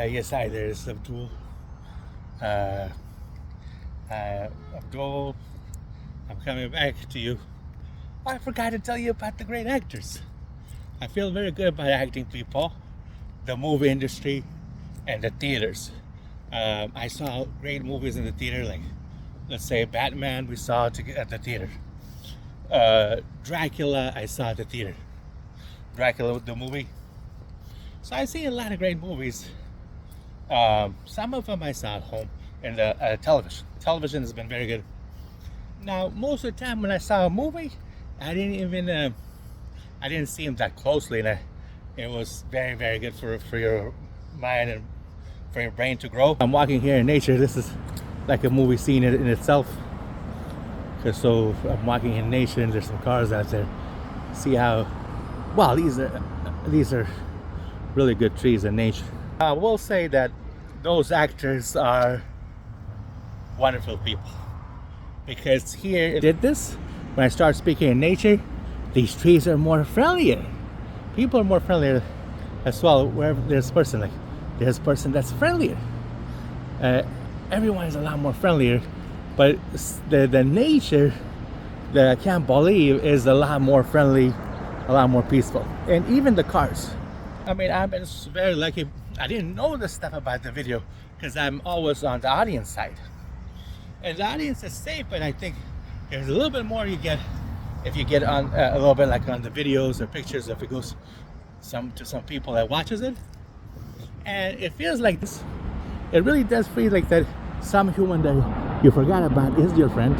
Yes, hi, there's Abdul. Uh, Abdul, I'm coming back to you. I forgot to tell you about the great actors. I feel very good about acting people, the movie industry, and the theaters. I saw great movies in the theater, like let's say Batman, we saw at the theater. Dracula, I saw at the theater. Dracula, the movie. So I've seen a lot of great movies. Some of them I saw at home in the television. Television has been very good. Now, most of the time when I saw a movie, I didn't see them that closely, and it was very, very good for your mind and for your brain to grow. I'm walking here in nature. This is like a movie scene in itself. So I'm walking in nature, and there's some cars out there. See how, wow, these are really good trees in nature. I will say that those actors are wonderful people, because here did this when I start speaking in nature, these trees are more friendlier. People are more friendlier as well. Wherever there's a person, like there's a person that's friendlier. Everyone is a lot more friendlier, but the nature that I can't believe is a lot more friendly, a lot more peaceful. And even the cars. I mean, I've been very lucky. I didn't know this stuff about the video because I'm always on the audience side. And the audience is safe, but I think there's a little bit more you get if you get on a little bit like on the videos or pictures, if it goes to some people that watches it. And it feels like this. It really does feel like that some human that you forgot about is your friend.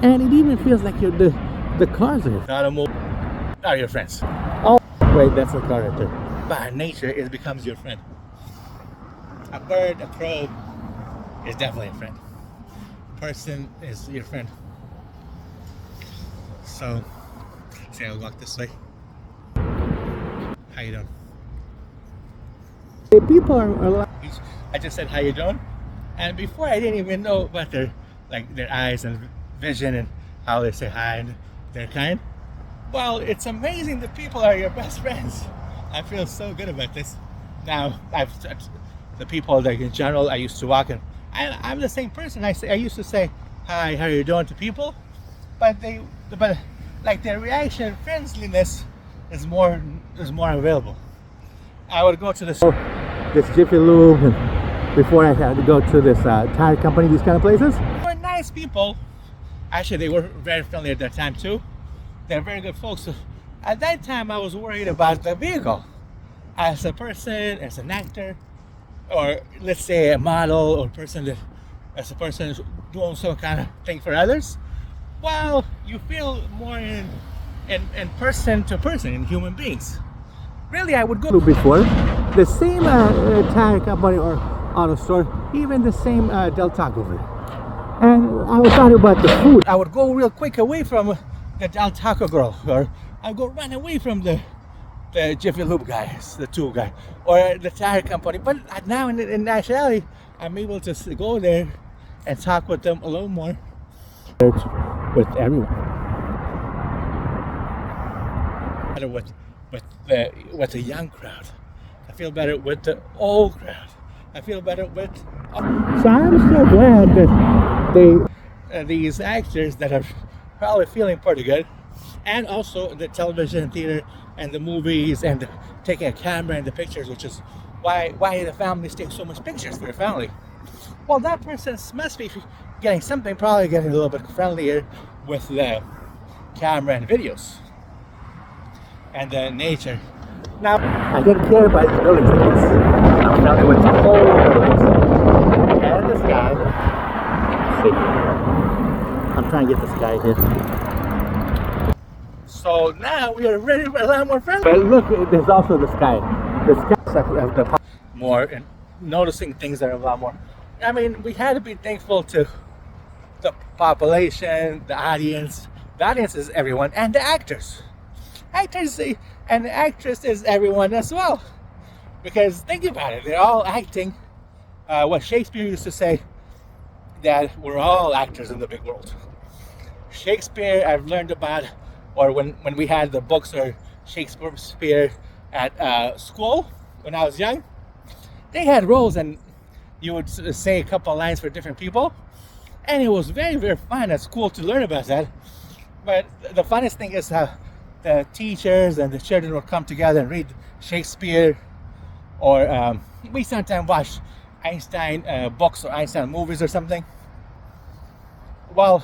And it even feels like the cars are not your friends. Oh, wait, that's a car right there. By nature, it becomes your friend. A bird, a crow is definitely a friend. A person is your friend. So, say I'll walk this way. How you doing? People are I just said how you doing, and before I didn't even know about their eyes and vision and how they say hi and they're kind. Well, it's amazing that people are your best friends. I feel so good about this. Now, the people that in general I used to walk in, I'm the same person. I used to say hi, how are you doing to people, but their reaction, friendliness is more available. I would go to this Jiffy Lube, and before I had to go to this tire company, these kind of places. They were nice people. Actually, they were very friendly at that time too. They're very good folks. So at that time, I was worried about the vehicle. As a person, as an actor, or let's say a model or as a person who's doing some kind of thing for others, well, you feel more in person to person, in human beings. Really, I would go before the same tire company or auto store, even the same Del Taco over there. And I was talking about the food. I would go real quick away from the Del Taco girl, or I'd go run away from the Jiffy Lube guys, the tool guy, or the tire company. But now in actuality, I'm able to go there and talk with them a little more. With everyone. Better with the young crowd. I feel better with the old crowd. I feel better with. So I'm so glad that these actors that are probably feeling pretty good, and also the television, theater, and the movies, and taking a camera and the pictures, which is why the families take so much pictures for their family. Well, that person must be getting something, probably getting a little bit friendlier with the camera and videos and the nature. Now, I didn't care about these buildings like this. I'm friendly with the whole buildings and the sky. See, I'm trying to get the sky here. So now we are ready for a lot more friendly. But look, there's also the sky. The sky more and noticing things that are a lot more. I mean, we had to be thankful to the population, the audience. The audience is everyone, and the actors. Actors and the actress is everyone as well. Because think about it, they're all acting. What Shakespeare used to say, that we're all actors in the big world. Shakespeare, I've learned about, or when we had the books or Shakespeare at school when I was young, they had roles, and you would say a couple of lines for different people, and it was very, very fun at school to learn about that. But the funniest thing is how the teachers and the children would come together and read Shakespeare, or we sometimes watch Einstein books or Einstein movies or something. Well,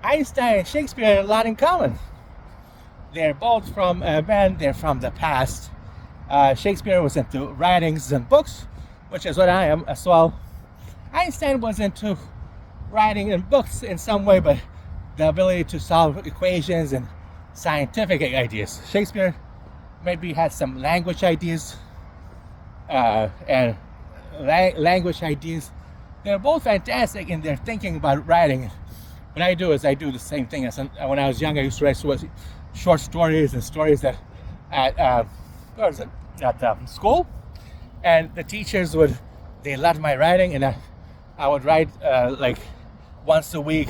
Einstein and Shakespeare have a lot in common. They're both from they're from the past. Shakespeare was into writings and books, which is what I am as well. Einstein was into writing and books in some way, but the ability to solve equations and scientific ideas. Shakespeare maybe had some language ideas and language ideas. They're both fantastic in their thinking about writing. What I do is I do the same thing. As when I was young, I used to write short stories and stories that at school, and the teachers they loved my writing, and I would write like once a week,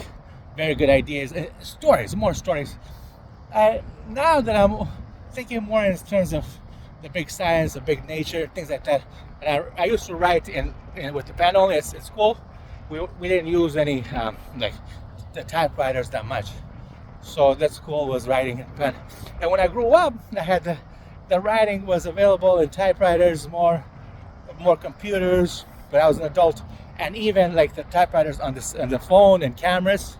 very good ideas, stories, more stories. Now that I'm thinking more in terms of the big science, the big nature, things like that, and I used to write in with the pen only at school. We didn't use any like the typewriters that much, so that school was writing in pen. And when I grew up, I had the writing was available in typewriters, more computers. But I was an adult, and even like the typewriters on the phone and cameras.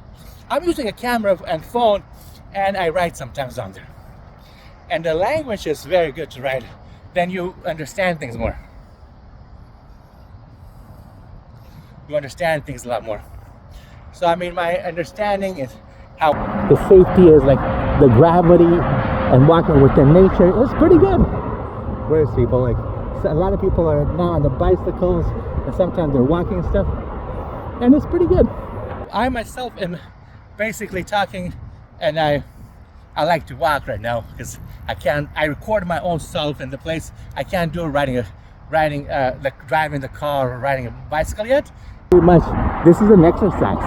I'm using a camera and phone, and I write sometimes on there. And the language is very good to write. Then you understand things more. You understand things a lot more. So I mean, my understanding is how the safety is, like the gravity and walking within nature is pretty good. Whereas people like a lot of people are now on the bicycles, and sometimes they're walking and stuff, and it's pretty good. I myself am basically talking, and I like to walk right now because I record my own self in the place. I can't do riding like driving the car or riding a bicycle yet. Pretty much, this is an exercise.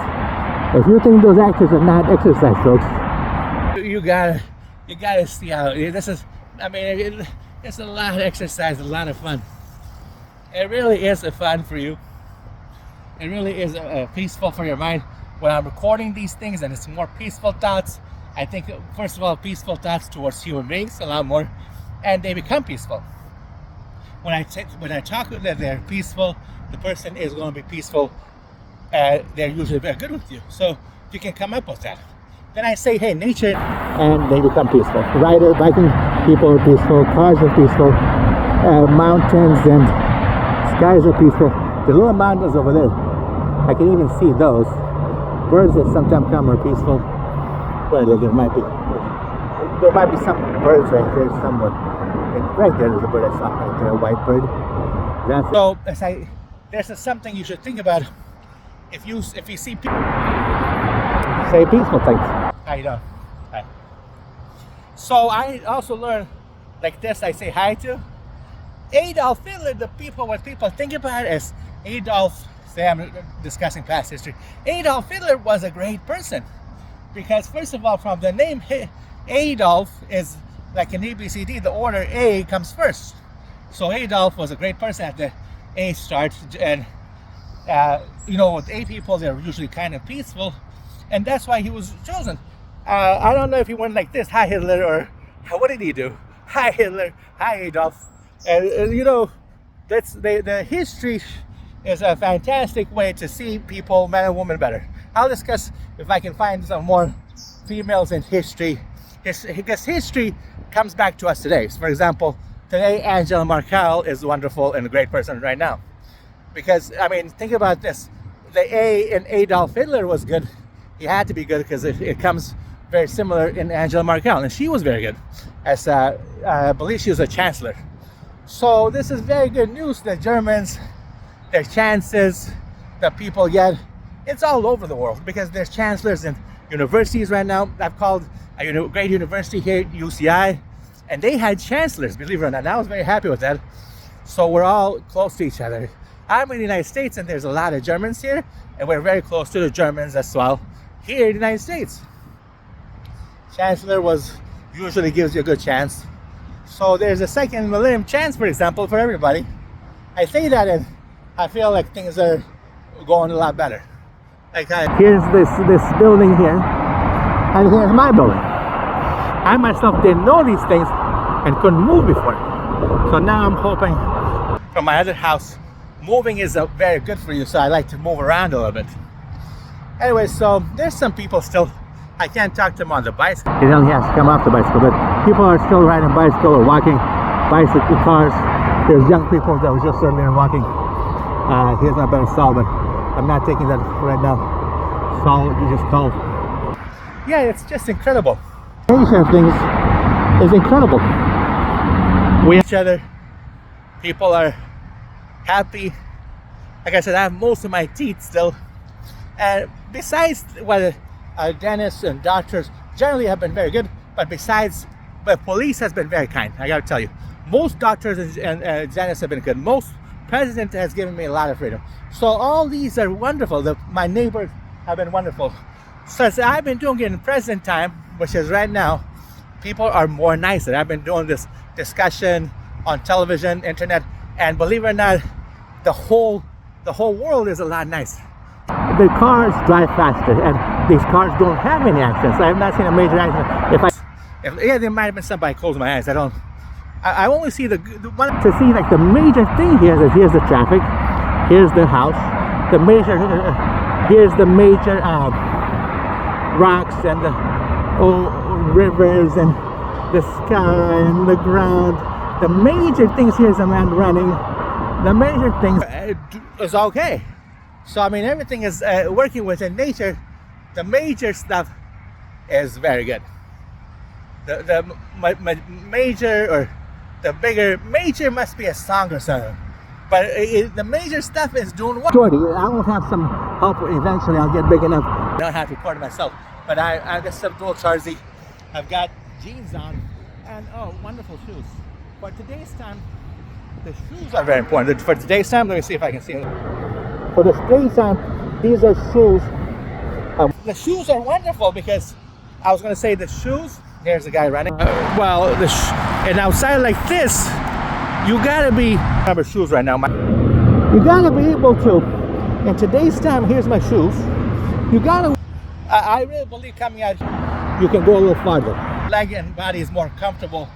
If you think those actors are not exercise, folks, you gotta see how this is. I mean, it's a lot of exercise, a lot of fun. It really is fun for you. It really is peaceful for your mind. When I'm recording these things, and it's more peaceful thoughts, I think, first of all, peaceful thoughts towards human beings a lot more, and they become peaceful. When I talk that they're peaceful, the person is going to be peaceful. They're usually very good with you, so you can come up with that. Then I say, hey, nature, and they become peaceful. Biking people are peaceful, cars are peaceful, mountains and skies are peaceful. The little mountains over there, I can even see those. Birds that sometimes come are peaceful. Well, there might be some birds right there somewhere. And right there's a bird I saw right there, a white bird. So there's something you should think about. If you see people, say peaceful things. How you doing? Hi. So I also learned like this. I say hi to Adolf Hitler. What people think about it as Adolf. Say I'm discussing past history. Adolf Hitler was a great person because, first of all, from the name Adolf is like in ABCD, the order A comes first. So Adolf was a great person at the A start, and with A people, they're usually kind of peaceful, and that's why he was chosen. I don't know if he went like this, hi Hitler, or what did he do? Hi Hitler, hi Adolf. And that's the history is a fantastic way to see people, men and women, better. I'll discuss if I can find some more females in history, because history comes back to us today. So for example, today Angela Merkel is wonderful and a great person right now. Because, I mean, think about this. The A in Adolf Hitler was good. He had to be good because it comes very similar in Angela Merkel. And she was very good. As I believe she was a chancellor. So this is very good news. The Germans, their chances that people get, it's all over the world. Because there's chancellors in universities right now. I've called a great university here, UCI. And they had chancellors, believe it or not. And I was very happy with that. So we're all close to each other. I'm in the United States, and there's a lot of Germans here, and we're very close to the Germans as well here in the United States. Chancellor usually gives you a good chance. So there's a second millennium chance, for example, for everybody. I say that and I feel like things are going a lot better. Like here's this building here, and here's my building. I myself didn't know these things and couldn't move before. So now I'm hoping from my other house, moving is very good for you, so I like to move around a little bit. Anyway, so there's some people still, I can't talk to them on the bicycle. He only has to come off the bicycle, but people are still riding bicycle or walking bicycle cars. There's young people that was just earlier walking. Here's my better saw, but I'm not taking that right now. Saw you just called. Yeah, it's just incredible. Nature of things is incredible. We each other, people are happy. Like I said, I have most of my teeth still. And besides what dentists and doctors generally have been very good, but police has been very kind. I gotta tell you, most doctors and dentists have been good. Most president has given me a lot of freedom. So all these are wonderful. My neighbors have been wonderful. So I've been doing it in present time, which is right now, people are more nicer. I've been doing this discussion on television, internet, and believe it or not, the whole world is a lot nicer. The cars drive faster, and these cars don't have any accidents. I have not seen a major accident. Yeah, there might have been somebody close my eyes. I only see the one to see like the major thing here is here's the traffic, here's the house, here's the major rocks and the rivers and the sky and the ground. The major things here is a man running. The major things is okay. So I mean, everything is working within nature. The major stuff is very good. The major or the bigger major must be a song or something. But the major stuff is doing well. Jordy, I will have some help eventually. I'll get big enough. I don't have to record myself, but I got some dual Charzy. I've got jeans on and wonderful shoes. For today's time, the shoes are very important. For today's time, let me see if I can see them. For the today's time, these are shoes. The shoes are wonderful because I was going to say the shoes. There's a guy running. And outside like this, you gotta be. Remember shoes right now. You gotta be able to. In today's time, here's my shoes. You gotta. I really believe coming out, you can go a little farther. Leg and body is more comfortable.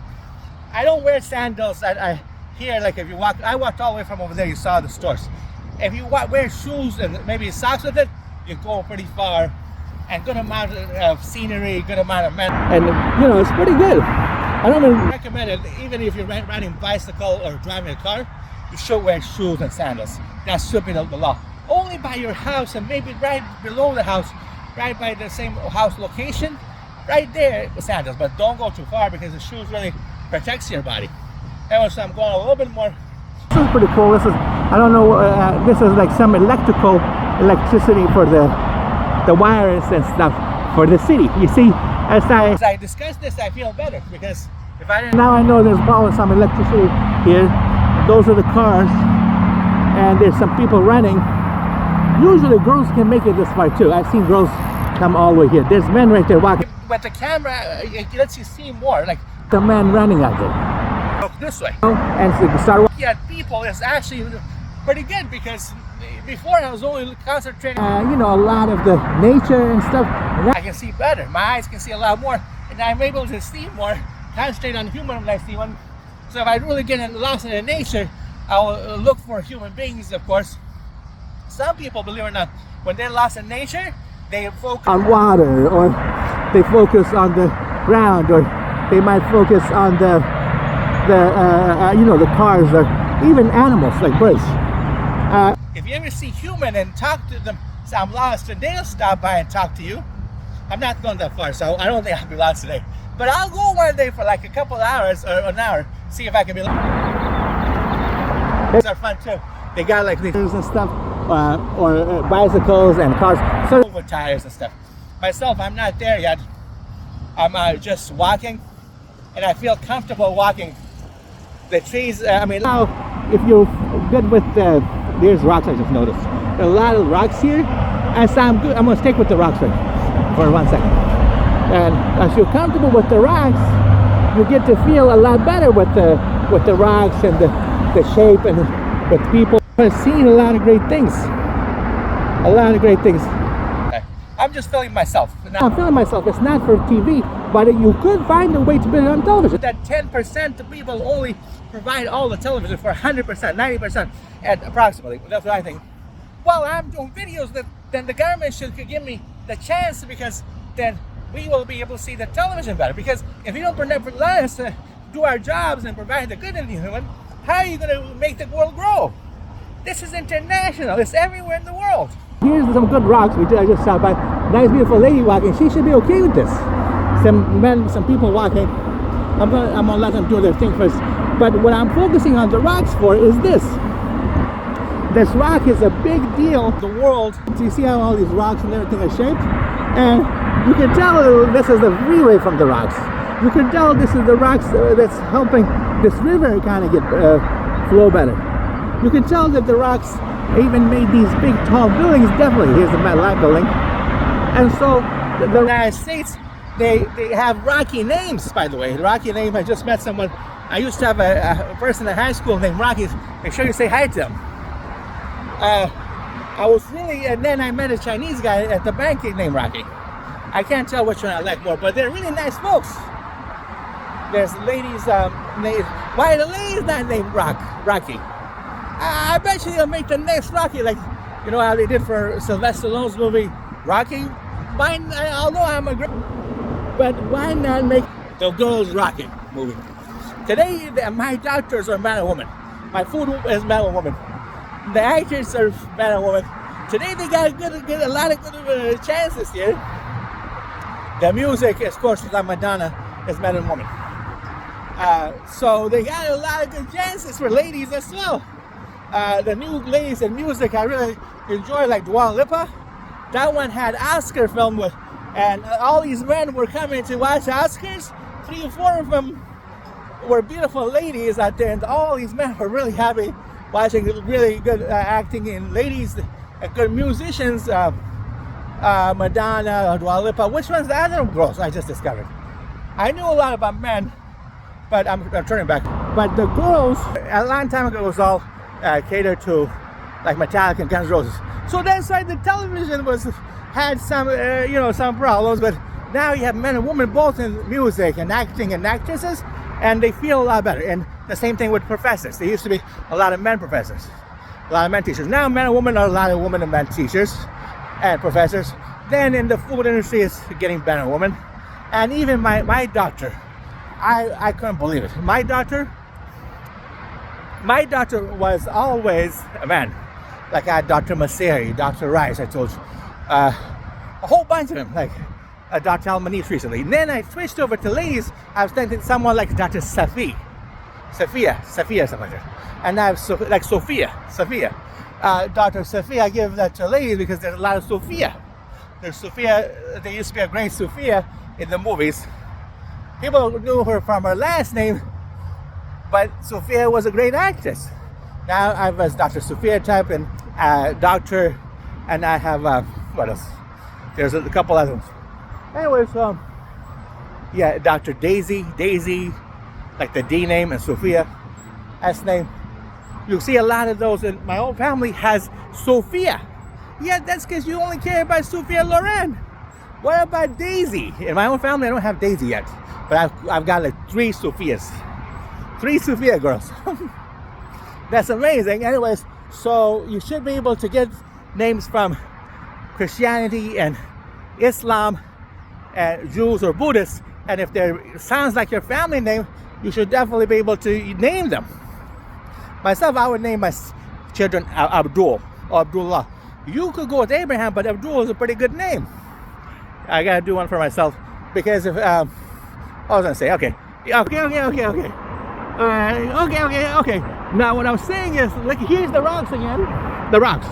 I don't wear sandals. I here like if you walk. I walked all the way from over there. You saw the stores. If you wear shoes and maybe socks with it, you go pretty far. And good amount of scenery, good amount of men. And you know, it's pretty good. I don't even recommend it, even if you're riding a bicycle or driving a car, you should wear shoes and sandals. That should be the law. Only by your house and maybe right below the house, right by the same house location, right there with sandals. But don't go too far because the shoes really protects your body. Anyway, so I'm going a little bit more. This is pretty cool. This is, I don't know, this is like some electricity for the wires and stuff for the city. You see, as I discuss this, I feel better because if I didn't, now I know there's probably some electricity here. Those are the cars, and there's some people running. Usually girls can make it this far too. I've seen girls come all the way here. There's men right there walking. But the camera, it lets you see more, like the man running out there. Look this way. And so start looking at people is actually pretty good because before I was only concentrating you know, a lot of the nature and stuff. And I can see better. My eyes can see a lot more, and I'm able to see more, concentrate on human when I see one. So if I really get lost in the nature, I'll look for human beings, of course. Some people, believe it or not, when they're lost in nature, they focus on water, or they focus on the ground, or they might focus on the you know, the cars, or even animals like birds. If you ever see human and talk to them, say I'm lost, and they'll stop by and talk to you. I'm not going that far, so I don't think I'll be lost today. But I'll go one day for like a couple of hours or an hour, see if I can be lost. These are fun too. They got like these and stuff, or bicycles and cars, so with tires and stuff. Myself, I'm not there yet. I'm just walking, and I feel comfortable walking. The trees, I mean, now if you're good with there's rocks, I just noticed. There are a lot of rocks here, and so I'm good. I'm gonna stick with the rocks for 1 second. And as you're comfortable with the rocks, you get to feel a lot better with the rocks and the shape and with people who have seen a lot of great things. A lot of great things. I'm just filming myself. I'm filming myself. It's not for TV, but you could find a way to put it on television. That 10% of people only provide all the television for 100%, 90%, and approximately. That's what I think. Well, I'm doing videos, then the government should give me the chance, because then we will be able to see the television better. Because if you don't let us do our jobs and provide the good in the human, how are you going to make the world grow? This is international. It's everywhere in the world. Here's some good rocks I just saw by nice beautiful lady walking. She should be okay with this. Some people walking. I'm gonna let them do their thing first. But what I'm focusing on the rocks for is this. This rock is a big deal in the world. So you see how all these rocks and everything are shaped? And you can tell this is the freeway from the rocks. You can tell this is the rocks that's helping this river kind of get flow better. You can tell that the rocks even made these big tall buildings. Definitely, here's the Met building. And so the United States, they have rocky names, by the way. Rocky name, I just met someone. I used to have a person in high school named Rocky. Make sure you say hi to him. I was really, and then I met a Chinese guy at the bank named Rocky. I can't tell which one I like more, but they're really nice folks. There's ladies, why the ladies not named Rocky? I bet you they'll make the next Rocky, like, you know how they did for Sylvester Stallone's movie Rocky? Although I'm a great, but why not make the girls Rocky movie? Today, my doctors are man and woman. My food is man and woman. The actors are man and woman. Today they got a lot of good chances here. The music, of course, like Madonna, is man and woman. So they got a lot of good chances for ladies as well. The new ladies in music I really enjoy, like Dua Lipa. That one had Oscar film with, and all these men were coming to watch Oscars. 3 or 4 of them were beautiful ladies out there, and all these men were really happy watching really good acting and ladies, good musicians. Madonna, Dua Lipa. Which one's the other girls I just discovered? I knew a lot about men, but I'm turning back. But the girls, a long time ago, was all catered to like Metallica and Guns N' Roses. So that's why the television had some some problems, but now you have men and women both in music and acting and actresses, and they feel a lot better. And the same thing with professors. There used to be a lot of men professors, a lot of men teachers. Now men and women are a lot of women and men teachers and professors. Then in the food industry, it's getting better women. And even my doctor, I couldn't believe it. My doctor was always a man. Like I had Dr. Masseri, Dr. Rice, I told you. A whole bunch of them, like Dr. Almanese recently. And then I switched over to ladies. I was thinking someone like Dr. Sophia, something like that. And I have Sophia. Dr. Sophia, I give that to ladies because there's a lot of Sophia. There's Sophia, there used to be a great Sophia in the movies. People knew her from her last name, but Sophia was a great actress. Now I have Dr. Sophia type and Doctor, and I have, what else? There's a couple other ones. Anyways, yeah, Dr. Daisy, like the D name, and Sophia, S name. You see a lot of those, and my own family has Sophia. Yeah, that's because you only care about Sophia Loren. What about Daisy? In my own family, I don't have Daisy yet, but I've got like 3 Sophias. 3 Sophia girls. That's amazing. Anyways, so you should be able to get names from Christianity and Islam and Jews or Buddhists, and if they sounds like your family name, you should definitely be able to name them. Myself, I would name my children Abdul or Abdullah. You could go with Abraham, but Abdul is a pretty good name. I gotta do one for myself because if I was gonna say okay. Okay. Now what I was saying is, like, here's the rocks again. The rocks.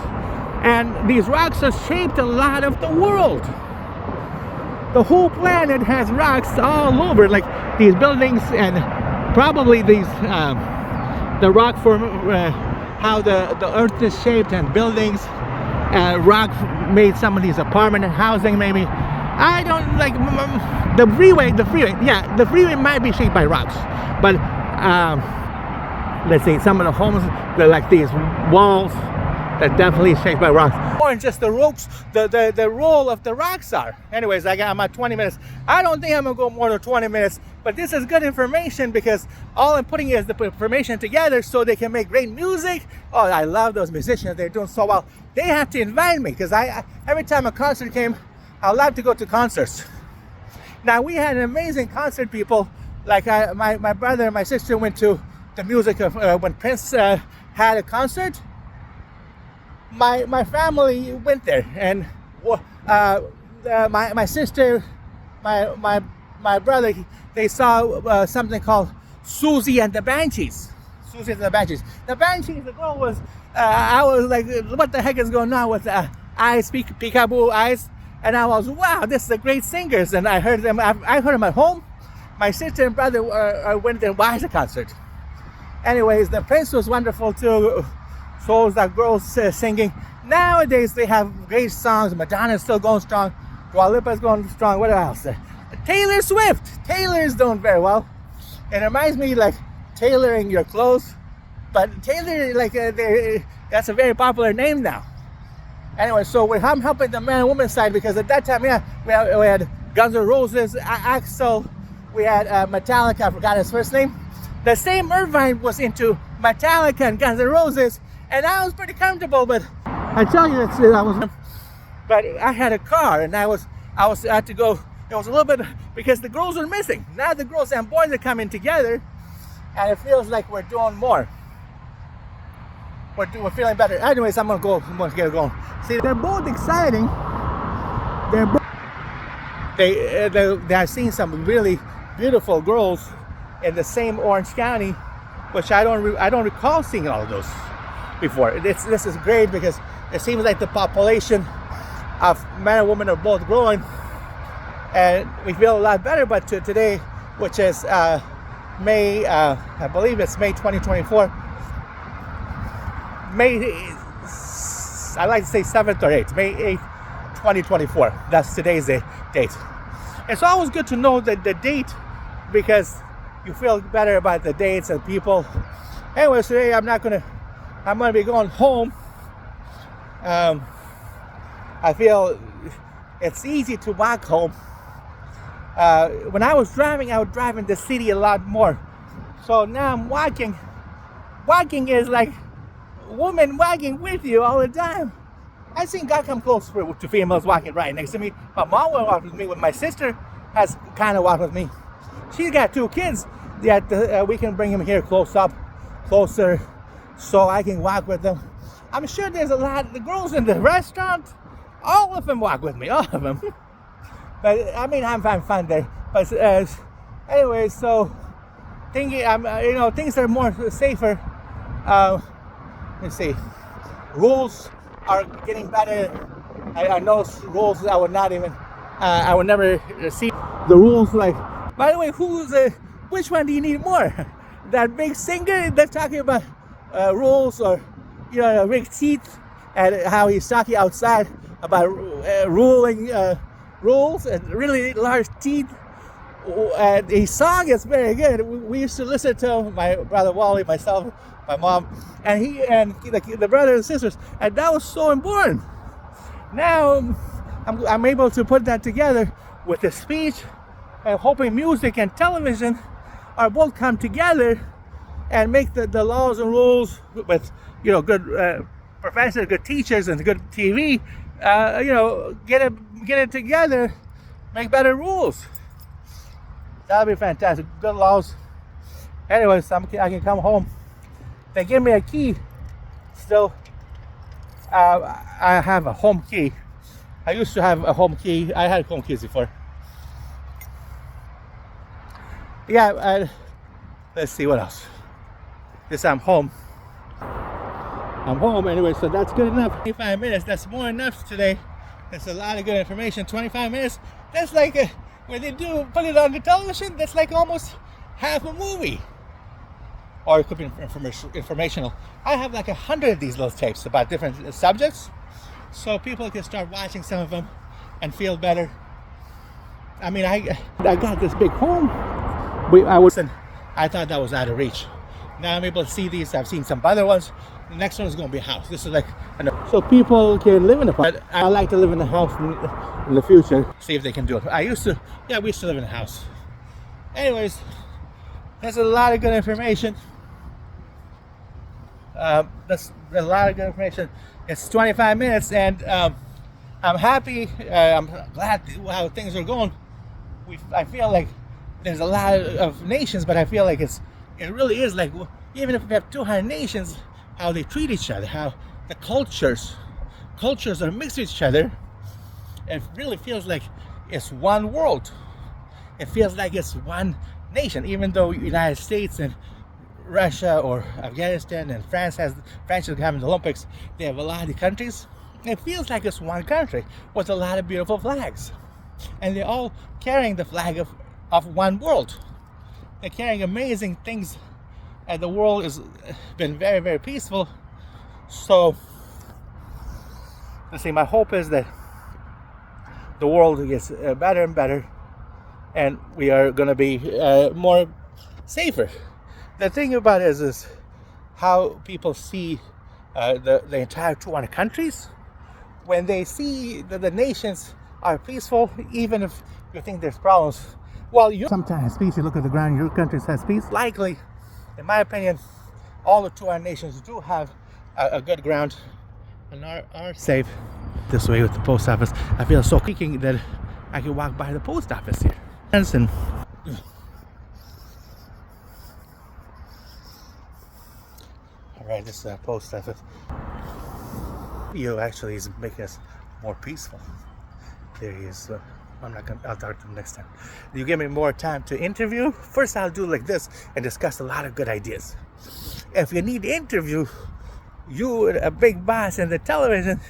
And these rocks have shaped a lot of the world. The whole planet has rocks all over, like these buildings and probably these, the rock form, how the earth is shaped, and buildings, rock made some of these apartment and housing maybe. I don't like the freeway, yeah, the freeway might be shaped by rocks, but let's see, some of the homes, they're like these walls that definitely shaped by rocks. More than just the ropes, the roll of the rocks are. Anyways, I'm at 20 minutes. I don't think I'm gonna go more than 20 minutes, but this is good information because all I'm putting is the information together so they can make great music. Oh, I love those musicians. They're doing so well. They have to invite me because every time a concert came, I love to go to concerts. Now we had an amazing concert, people. Like my brother and my sister went to the music of when Prince had a concert. My family went there, and my sister, my brother, they saw something called Susie and the Banshees. Susie and the Banshees. The Banshees, the girl was, I was like, what the heck is going on with eyes, peekaboo eyes? And I was, wow, this is a great singers. And I heard them. I heard them at home. My sister and brother went there and watched the concert. Anyways, the Prince was wonderful too. So was that girls singing. Nowadays they have great songs. Madonna's still going strong. Dua Lipa's going strong. What else? Taylor Swift. Taylor's doing very well. It reminds me like tailoring your clothes, but Taylor, like that's a very popular name now. Anyway, so I'm helping the man and woman side because at that time, yeah, we had Guns N' Roses, Axl, we had Metallica. I forgot his first name. The same Irvine was into Metallica and Guns N' Roses, and I was pretty comfortable. But I tell you, but I had a car, and I had to go. It was a little bit because the girls were missing. Now the girls and boys are coming together, and it feels like we're doing more. We're feeling better. Anyways, I'm gonna get going. See, they're both exciting. They have seen some really beautiful girls in the same Orange County, which I don't recall seeing all of those before. This is great because it seems like the population of men and women are both growing, and we feel a lot better. But today, which is May, I believe it's May 2024. I like to say 7th or 8th, May 8th, 2024. That's today's date. It's always good to know the date because you feel better about the dates and people. Anyways, today I'm gonna be going home. I feel it's easy to walk home. When I was driving, I would drive in the city a lot more. So now I'm walking. Walking is like woman walking with you all the time. I seen God come close to females walking right next to me. My mom will walk with me. When my sister has kind of walked with me. She's got 2 kids that we can bring them here closer, so I can walk with them. I'm sure there's a lot of the girls in the restaurant. All of them walk with me, all of them. But I mean, I'm fine there. But anyway, so thinking, things are more safer. Let's see. Rules are getting better. I know rules I would never see the rules. Like, by the way, which one do you need more? That big singer that's talking about rules, or Rick Teeth and how he's talking outside about ruling rules and really large teeth. And his song is very good. We used to listen to my brother Wally, myself, my mom, and the brothers and sisters, and that was so important. Now I'm able to put that together with the speech, and hoping music and television are both come together and make the laws and rules with good professors, good teachers, and good TV. Get it together, make better rules. That'll be fantastic. Good laws. Anyways, I can come home. They give me a key. Still, I have a home key. I used to have a home key. I had home keys before. Yeah. Let's see what else. This I'm home. I'm home anyway, so that's good enough. 25 minutes. That's more enough today. That's a lot of good information. 25 minutes. That's like when they put it on the television, that's like almost half a movie. Or it could be informational. I have like 100 of these little tapes about different subjects, so people can start watching some of them and feel better. I mean, I got this big home. I thought that was out of reach. Now I'm able to see these. I've seen some other ones. The next one is going to be a house. This is like, so people can live in a house. I like to live in a house in the future. See if they can do it. We used to live in a house. Anyways, there's a lot of good information. There's a lot of good information. It's 25 minutes, and I'm happy. I'm glad how things are going. I feel like there's a lot of nations, but I feel like it really is like, even if we have 200 nations, how they treat each other, how the cultures are mixed with each other. It really feels like it's one world. It feels like it's one nation, even though United States and Russia or Afghanistan and France is having the Olympics. They have a lot of countries. It feels like it's one country with a lot of beautiful flags, and they're all carrying the flag of one world. They're carrying amazing things, and the world has been very, very peaceful. So, let's see, my hope is that the world gets better and better, and we are going to be more safer. The thing about it is how people see the entire 200 countries. When they see that the nations are peaceful, even if you think there's problems, well, you sometimes peace. You look at the ground, your country has peace. Likely, in my opinion, all the 200 nations do have a good ground and are safe. This way with the post office, I feel so creaking that I can walk by the post office here. And all right, this is the post office. Video actually is making us more peaceful. There he is. I'll talk to him next time. You give me more time to interview. First, I'll do like this and discuss a lot of good ideas. If you need to interview, you, a big boss in the television,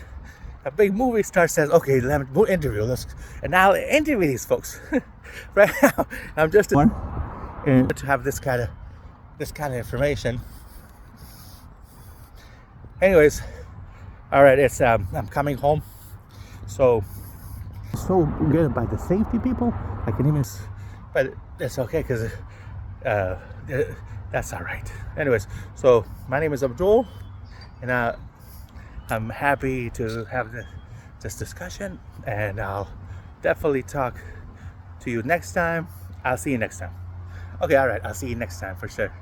a big movie star says, okay, let me interview. And I'll interview these folks. Right now, I'm just to have this kind of information. Anyways, all right, it's I'm coming home, so good about the safety people. I can even, but it's okay because that's all right. Anyways, so my name is Abdul, and I'm happy to have this discussion, and I'll definitely talk to you next time. I'll see you next time. Okay, all right, I'll see you next time for sure.